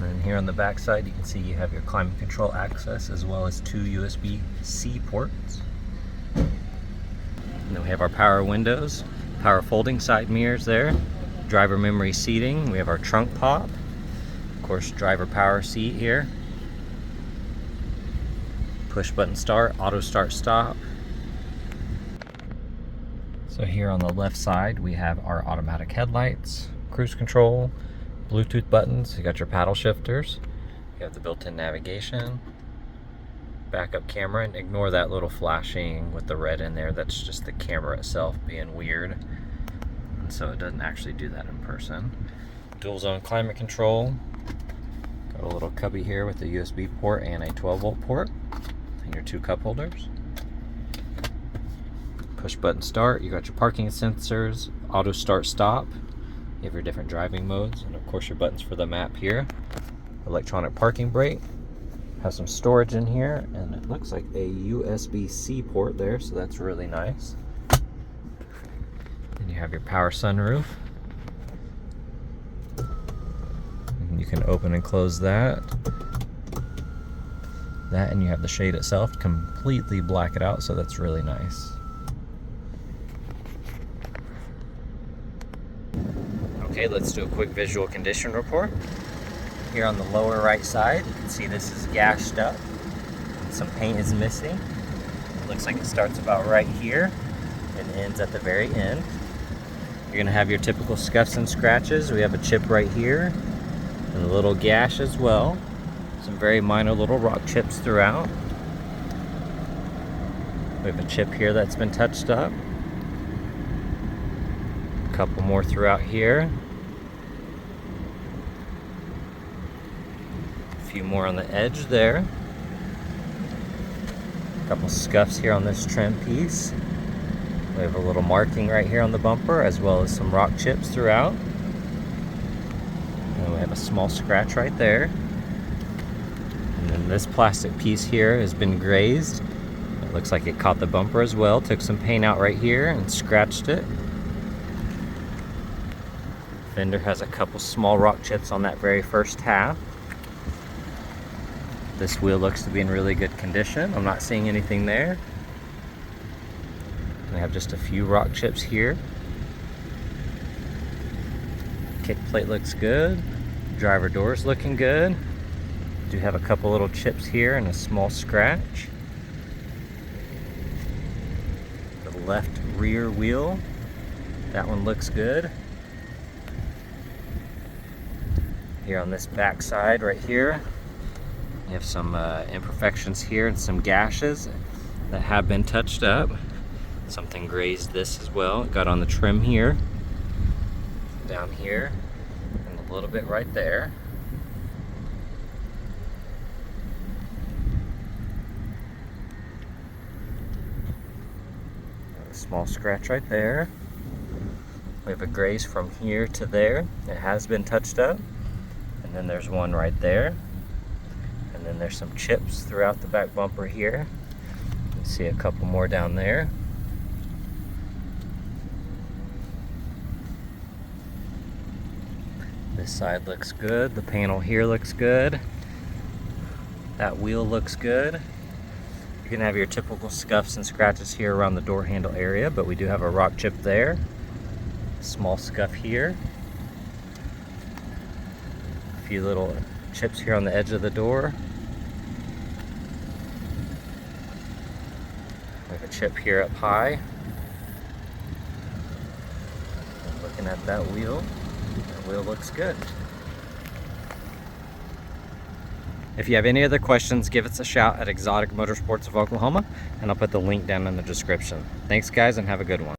And here on the back side, you can see you have your climate control access as well as 2 USB-C ports. And then we have our power windows, power folding side mirrors there, driver memory seating. We have our trunk pop, of course, driver power seat here, push button start, auto start stop. So here on the left side, we have our automatic headlights, cruise control, Bluetooth buttons. You got your paddle shifters. You have the built-in navigation, backup camera, and ignore that little flashing with the red in there. That's just the camera itself being weird. And so it doesn't actually do that in person. Dual zone climate control. Got a little cubby here with a USB port and a 12-volt port. And your 2 cup holders. Push button start. You got your parking sensors, auto start stop. You have your different driving modes, and of course your buttons for the map here. Electronic parking brake. Have some storage in here, and it looks like a USB-C port there, so that's really nice. Then you have your power sunroof. And you can open and close that. And you have the shade itself, completely black it out, so that's really nice. Okay, let's do a quick visual condition report. Here on the lower right side, you can see this is gashed up. Some paint is missing. It looks like it starts about right here and ends at the very end. You're gonna have your typical scuffs and scratches. We have a chip right here and a little gash as well. Some very minor little rock chips throughout. We have a chip here that's been touched up. A couple more throughout here. A few more on the edge there. A couple scuffs here on this trim piece. We have a little marking right here on the bumper, as well as some rock chips throughout. And we have a small scratch right there. And then this plastic piece here has been grazed. It looks like it caught the bumper as well. Took some paint out right here and scratched it. Fender has a couple small rock chips on that very first half. This wheel looks to be in really good condition. I'm not seeing anything there. We have just a few rock chips here. Kick plate looks good. Driver door's looking good. Do have a couple little chips here and a small scratch. The left rear wheel, that one looks good. Here on this back side right here, you have some imperfections here and some gashes that have been touched up. Something grazed this as well. It got on the trim here, down here, and a little bit right there. A small scratch right there. We have a graze from here to there. It has been touched up. And then there's one right there. And then there's some chips throughout the back bumper here. You can see a couple more down there. This side looks good. The panel here looks good. That wheel looks good. You're gonna have your typical scuffs and scratches here around the door handle area, but we do have a rock chip there. A small scuff here. A few little chips here on the edge of the door. We have a chip here up high. And looking at that wheel looks good. If you have any other questions, give us a shout at Exotic Motorsports of Oklahoma, and I'll put the link down in the description. Thanks guys, and have a good one.